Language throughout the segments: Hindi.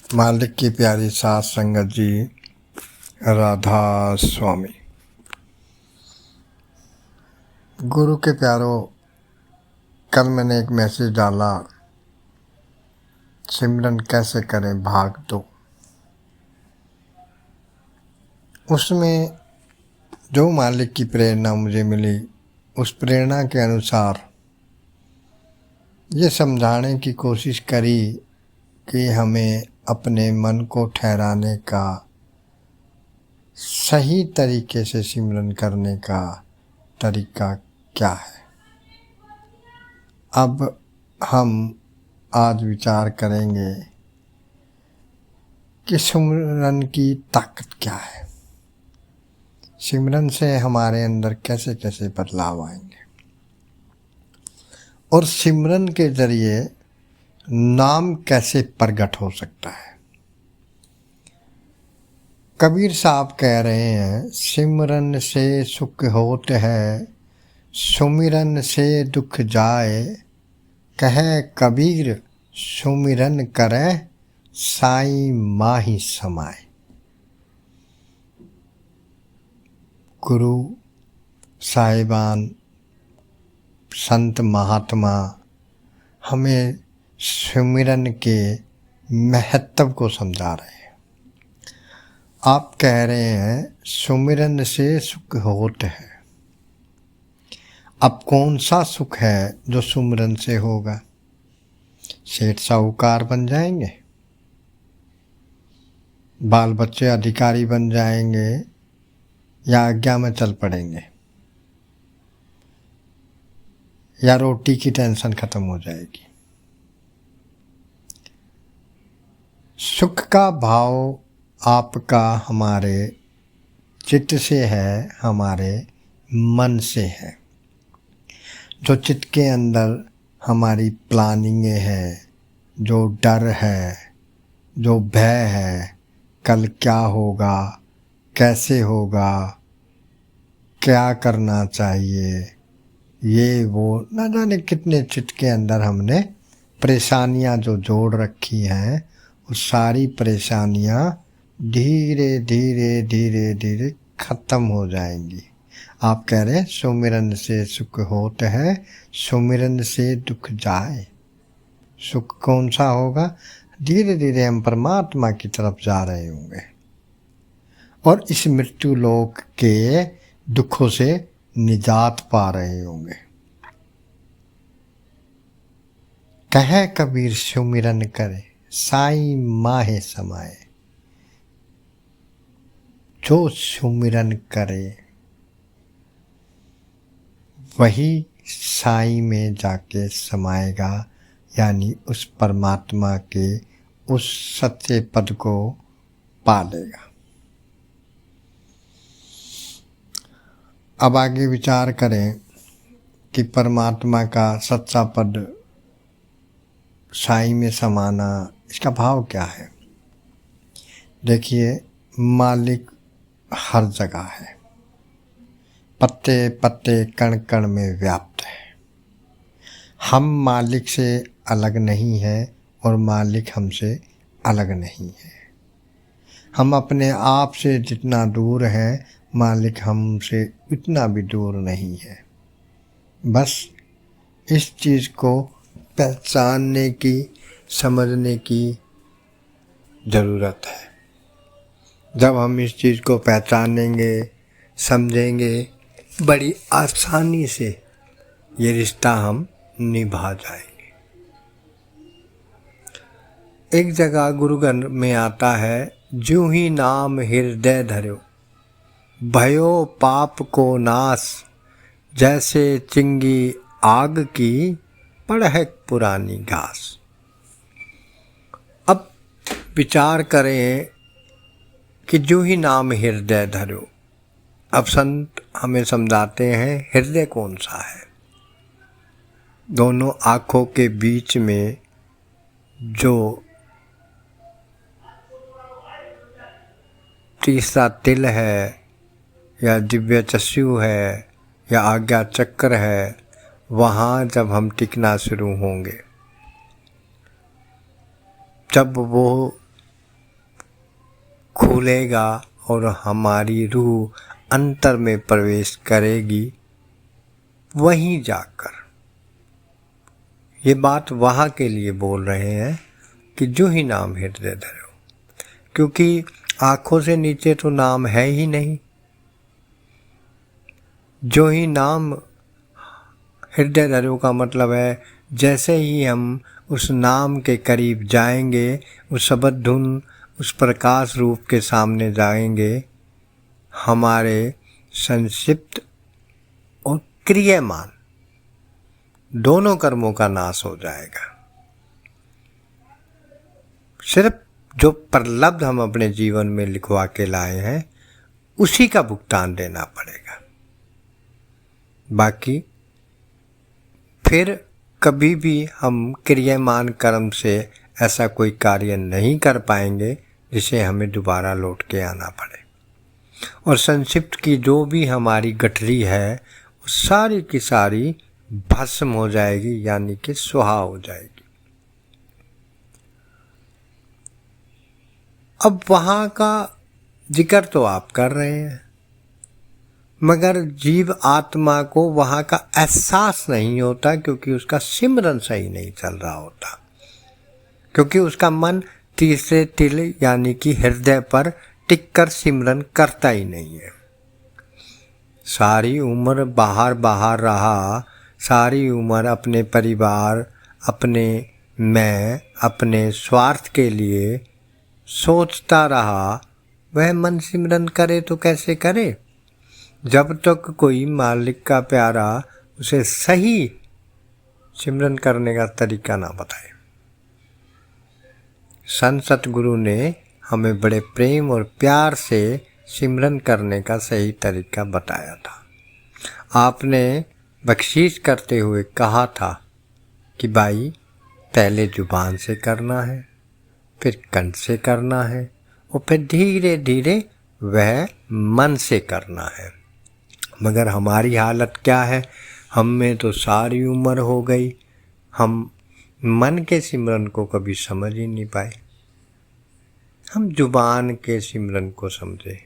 मालिक की प्यारी सात संगत जी, राधा स्वामी। गुरु के प्यारों, कल मैंने एक मैसेज डाला, सिमरन कैसे करें भाग 2। उसमें जो मालिक की प्रेरणा मुझे मिली, उस प्रेरणा के अनुसार ये समझाने की कोशिश करी कि हमें अपने मन को ठहराने का, सही तरीके से सिमरन करने का तरीका क्या है। अब हम आज विचार करेंगे कि सिमरन की ताकत क्या है, सिमरन से हमारे अंदर कैसे कैसे बदलाव आएंगे और सिमरन के जरिए नाम कैसे प्रकट हो सकता है। कबीर साहब कह रहे हैं, सिमरन से सुख होत है, सुमिरन से दुख जाए। कहे कबीर सुमिरन करे, साईं माही समाए। गुरु साहिबान, संत महात्मा हमें सुमिरन के महत्व को समझा रहे हैं। आप कह रहे हैं सुमिरन से सुख होत है। अब कौन सा सुख है जो सुमिरन से होगा? सेठ साहूकार बन जाएंगे, बाल बच्चे अधिकारी बन जाएंगे, या आज्ञा में चल पड़ेंगे, या रोटी की टेंशन खत्म हो जाएगी। सुख का भाव आपका हमारे चित्त से है, हमारे मन से है। जो चित्त के अंदर हमारी प्लानिंगें हैं, जो डर है, जो भय है, कल क्या होगा, कैसे होगा, क्या करना चाहिए, ये वो न जाने कितने चित्त के अंदर हमने परेशानियां जो जोड़ रखी हैं, वो सारी परेशानियां धीरे धीरे धीरे धीरे खत्म हो जाएंगी। आप कह रहे हैं सुमिरन से सुख होत है, सुमिरन से दुख जाए। सुख कौन सा होगा? धीरे धीरे हम परमात्मा की तरफ जा रहे होंगे और इस मृत्यु लोक के दुखों से निजात पा रहे होंगे। कहे कबीर सुमिरन करे, साईं माहे समाए। जो सुमिरन करे वही साईं में जाके समाएगा, यानी उस परमात्मा के उस सच्चे पद को पा लेगा। अब आगे विचार करें कि परमात्मा का सच्चा पद साईं में समाना, इसका भाव क्या है। देखिए, मालिक हर जगह है, पत्ते पत्ते कण कण में व्याप्त है। हम मालिक से अलग नहीं है और मालिक हमसे अलग नहीं है। हम अपने आप से जितना दूर हैं, मालिक हमसे इतना भी दूर नहीं है। बस इस चीज़ को पहचानने की, समझने की ज़रूरत है। जब हम इस चीज़ को पहचानेंगे, समझेंगे, बड़ी आसानी से ये रिश्ता हम निभा जाएंगे। एक जगह गुरु ग्रंथ में आता है, ज्यों ही नाम हृदय धर्यो, भयो पाप को नाश। जैसे चिंगी आग की, पड़ह पुरानी घास। अब विचार करें कि ज्यों ही नाम हृदय धर्यो। अब संत हमें समझाते हैं हृदय कौन सा है। दोनों आँखों के बीच में जो तीसरा तिल है, या दिव्य चक्षु है, या आज्ञा चक्र है, वहाँ जब हम टिकना शुरू होंगे, जब वो खुलेगा और हमारी रूह अंतर में प्रवेश करेगी। वहीं जाकर ये बात वहाँ के लिए बोल रहे हैं कि जो ही नाम हृदय धरो, क्योंकि आँखों से नीचे तो नाम है ही नहीं। जो ही नाम हृदय धरो का मतलब है जैसे ही हम उस नाम के करीब जाएंगे, उस शब्द धुन, उस प्रकाश रूप के सामने जाएंगे, हमारे संक्षिप्त और क्रियामान दोनों कर्मों का नाश हो जाएगा। सिर्फ जो प्रलब्ध हम अपने जीवन में लिखवा के लाए हैं उसी का भुगतान देना पड़ेगा। बाकी फिर कभी भी हम क्रियामान कर्म से ऐसा कोई कार्य नहीं कर पाएंगे जिसे हमें दोबारा लौट के आना पड़े। और संक्षिप्त की जो भी हमारी गठरी है वो सारी की सारी भस्म हो जाएगी, यानी कि सुहा हो जाएगी। अब वहाँ का जिक्र तो आप कर रहे हैं, मगर जीव आत्मा को वहाँ का एहसास नहीं होता, क्योंकि उसका सिमरन सही नहीं चल रहा होता, क्योंकि उसका मन तीसरे तिल यानी कि हृदय पर टिककर सिमरन करता ही नहीं है। सारी उम्र बाहर बाहर रहा, सारी उम्र अपने परिवार, अपने स्वार्थ के लिए सोचता रहा। वह मन सिमरन करे तो कैसे करे जब तक कोई मालिक का प्यारा उसे सही सिमरन करने का तरीका ना बताए। संत सतगुरु ने हमें बड़े प्रेम और प्यार से सिमरन करने का सही तरीका बताया था। आपने बख्शीश करते हुए कहा था कि भाई पहले जुबान से करना है, फिर कंठ से करना है और फिर धीरे धीरे वह मन से करना है। मगर हमारी हालत क्या है, हम में तो सारी उम्र हो गई, हम मन के सिमरन को कभी समझ ही नहीं पाए। हम जुबान के सिमरन को समझे।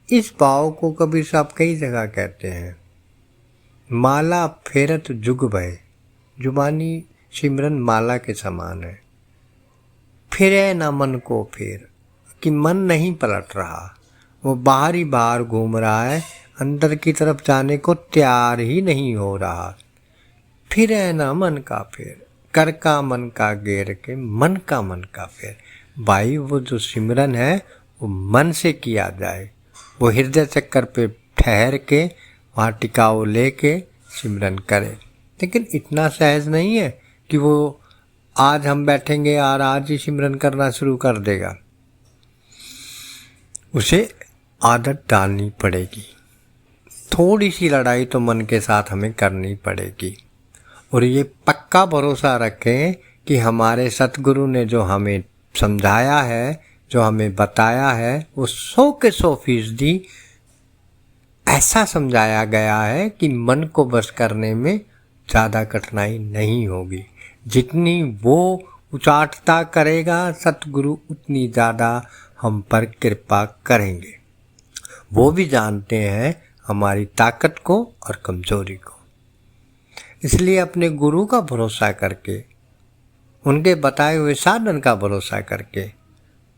इस भाव को कभी सब कई जगह कहते हैं, माला फेरत जुग भय। जुबानी सिमरन माला के समान है। फिरे न मन को फेर, कि मन नहीं पलट रहा, वो बाहर ही बाहर घूम रहा है, अंदर की तरफ जाने को तैयार ही नहीं हो रहा। फिरे न मन का फेर, कर का मन का घेर के मन का फेर। भाई वो जो सिमरन है वो मन से किया जाए, वो हृदय चक्कर पे ठहर के वहाँ टिकाव लेके सिमरन करे। लेकिन इतना सहज नहीं है कि वो आज हम बैठेंगे और आज ही सिमरन करना शुरू कर देगा। उसे आदत डालनी पड़ेगी। थोड़ी सी लड़ाई तो मन के साथ हमें करनी पड़ेगी। और ये पक्का भरोसा रखें कि हमारे सतगुरु ने जो हमें समझाया है, जो हमें बताया है, वो 100 के 100% ऐसा समझाया गया है कि मन को बस करने में ज़्यादा कठिनाई नहीं होगी। जितनी वो उचाटता करेगा सतगुरु, उतनी ज़्यादा हम पर कृपा करेंगे। वो भी जानते हैं हमारी ताकत को और कमज़ोरी को। इसलिए अपने गुरु का भरोसा करके, उनके बताए हुए साधन का भरोसा करके,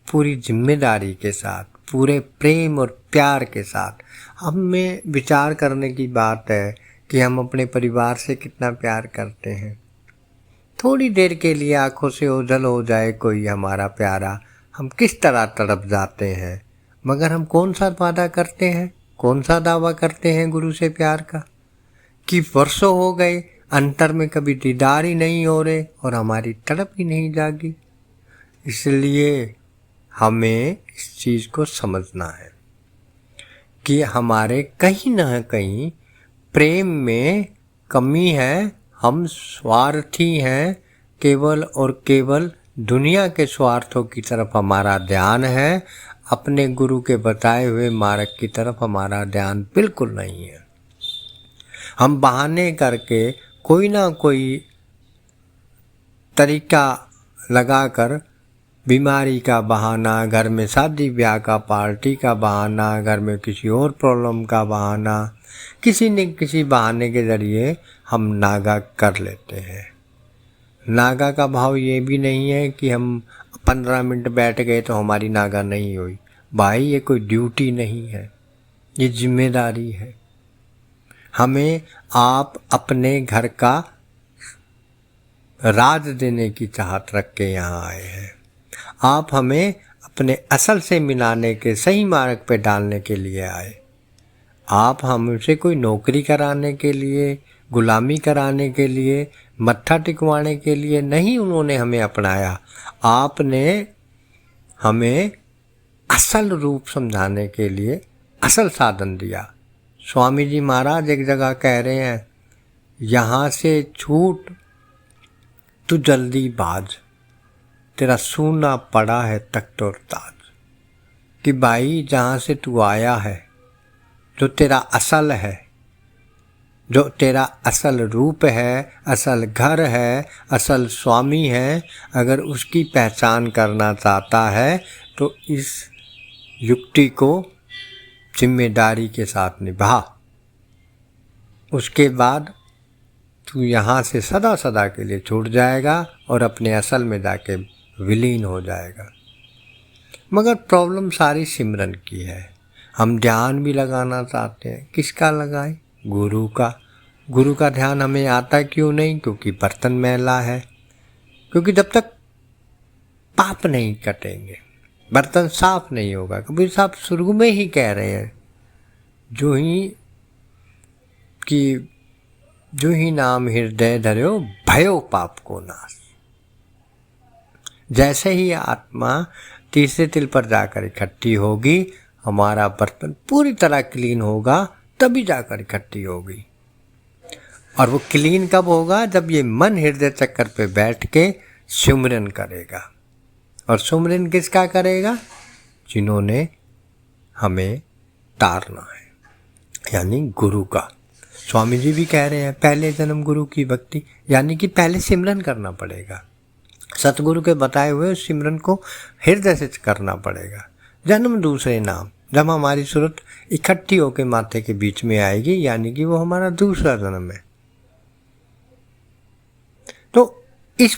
पूरी जिम्मेदारी के साथ, पूरे प्रेम और प्यार के साथ, हम में विचार करने की बात है कि हम अपने परिवार से कितना प्यार करते हैं। थोड़ी देर के लिए आंखों से ओझल हो जाए कोई हमारा प्यारा, हम किस तरह तड़प जाते हैं। मगर हम कौन सा वादा करते हैं, कौन सा दावा करते हैं गुरु से प्यार का, कि वर्षों हो गए अंतर में कभी दीदार ही नहीं हो रहे और हमारी तड़प ही नहीं जागी। इसलिए हमें इस चीज़ को समझना है कि हमारे कहीं ना कहीं प्रेम में कमी है। हम स्वार्थी हैं, केवल और केवल दुनिया के स्वार्थों की तरफ हमारा ध्यान है। अपने गुरु के बताए हुए मार्ग की तरफ हमारा ध्यान बिल्कुल नहीं है। हम बहाने करके कोई ना कोई तरीका लगाकर बीमारी का बहाना, घर में शादी ब्याह का पार्टी का बहाना, घर में किसी और प्रॉब्लम का बहाना, किसी न किसी बहाने के ज़रिए हम नागा कर लेते हैं। नागा का भाव ये भी नहीं है कि हम 15 मिनट बैठ गए तो हमारी नागा नहीं हुई। भाई ये कोई ड्यूटी नहीं है, ये जिम्मेदारी है। हमें आप अपने घर का राज देने की चाहत रख के यहाँ आए हैं। आप हमें अपने असल से मिलाने के सही मार्ग पे डालने के लिए आए। आप हमसे कोई नौकरी कराने के लिए, गुलामी कराने के लिए, मत्था टिकवाने के लिए नहीं उन्होंने हमें अपनाया। आपने हमें असल रूप समझाने के लिए असल साधन दिया। स्वामी जी महाराज एक जगह कह रहे हैं, यहाँ से छूट तू जल्दी बाज, तेरा सूना पड़ा है तख्त और ताज। कि भाई जहाँ से तू आया है, जो तेरा असल है, जो तेरा असल रूप है, असल घर है, असल स्वामी है, अगर उसकी पहचान करना चाहता है तो इस युक्ति को जिम्मेदारी के साथ निभा। उसके बाद तू यहाँ से सदा सदा के लिए छूट जाएगा और अपने असल में जाके विलीन हो जाएगा। मगर प्रॉब्लम सारी सिमरन की है। हम ध्यान भी लगाना चाहते हैं, किसका लगाएं? गुरु का। गुरु का ध्यान हमें आता क्यों नहीं? क्योंकि बर्तन मैला है। क्योंकि जब तक पाप नहीं कटेंगे, बर्तन साफ नहीं होगा। कबीर साहब शुरू में ही कह रहे हैं, जो ही नाम हृदय धर्यो भयो पाप को नाश। जैसे ही आत्मा तीसरे तिल पर जाकर इकट्ठी होगी, हमारा बर्तन पूरी तरह क्लीन होगा, तभी जाकर इकट्ठी होगी। और वो क्लीन कब होगा? जब ये मन हृदय चक्कर पे बैठ के सुमिरन करेगा। और सुमिरन किसका करेगा? जिन्होंने हमें तारना है, यानी गुरु का। स्वामी जी भी कह रहे हैं, पहले जन्म गुरु की भक्ति, यानी कि पहले सिमरन करना पड़ेगा। सतगुरु के बताए हुए सिमरन को हृदय से करना पड़ेगा। जन्म दूसरे नाम, जब हमारी सूरत इकट्ठी होकर माथे के बीच में आएगी, यानी कि वो हमारा दूसरा जन्म है। तो इस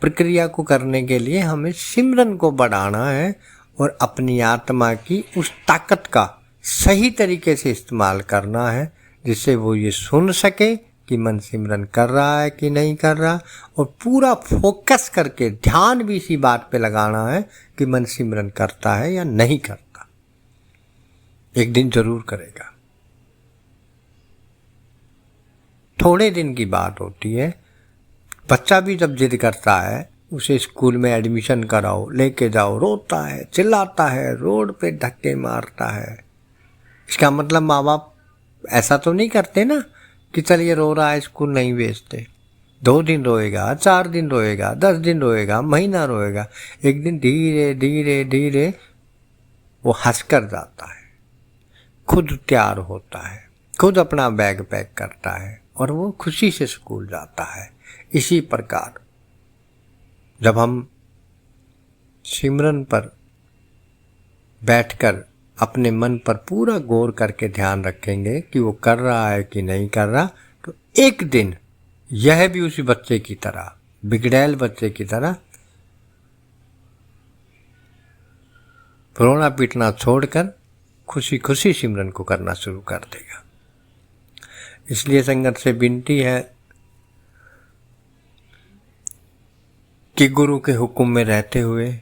प्रक्रिया को करने के लिए हमें सिमरन को बढ़ाना है और अपनी आत्मा की उस ताकत का सही तरीके से इस्तेमाल करना है, जिससे वो ये सुन सके कि मन सिमरन कर रहा है कि नहीं कर रहा, और पूरा फोकस करके ध्यान भी इसी बात पे लगाना है कि मन सिमरन करता है या नहीं करता। एक दिन जरूर करेगा। थोड़े दिन की बात होती है। बच्चा भी जब जिद करता है, उसे स्कूल में एडमिशन कराओ, लेके जाओ, रोता है, चिल्लाता है, रोड पे धक्के मारता है। इसका मतलब माँ बाप ऐसा तो नहीं करते ना कि चल ये रो रहा है स्कूल नहीं भेजते। 2 दिन रोएगा, 4 दिन रोएगा, 10 दिन रोएगा, महीना रोएगा। एक दिन धीरे धीरे धीरे वो हंस कर जाता है, खुद तैयार होता है, खुद अपना बैग पैक करता है और वो खुशी से स्कूल जाता है। इसी प्रकार जब हम सिमरन पर बैठकर अपने मन पर पूरा गौर करके ध्यान रखेंगे कि वो कर रहा है कि नहीं कर रहा, तो एक दिन यह भी उसी बच्चे की तरह, बिगड़ैल बच्चे की तरह रोना पीटना छोड़कर खुशी खुशी सिमरन को करना शुरू कर देगा। इसलिए संगत से विनती है कि गुरु के हुक्म में रहते हुए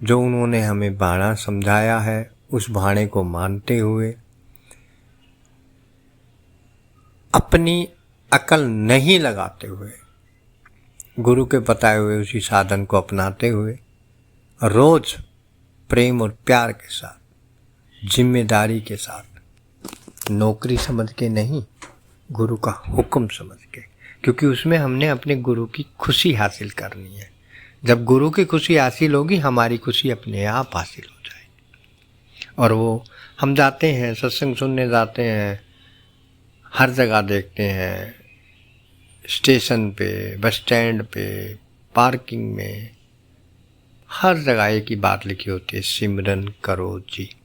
जो उन्होंने हमें बाणा समझाया है, उस भाणे को मानते हुए, अपनी अकल नहीं लगाते हुए, गुरु के बताए हुए उसी साधन को अपनाते हुए, रोज प्रेम और प्यार के साथ, जिम्मेदारी के साथ, नौकरी समझ के नहीं, गुरु का हुक्म समझ के, क्योंकि उसमें हमने अपने गुरु की खुशी हासिल करनी है। जब गुरु की खुशी हासिल होगी, हमारी खुशी अपने आप हासिल हो जाएगी। और वो हम जाते हैं, सत्संग सुनने जाते हैं, हर जगह देखते हैं, स्टेशन पे, बस स्टैंड पे, पार्किंग में, हर जगह एक ही बात लिखी होती है, सिमरन करो जी।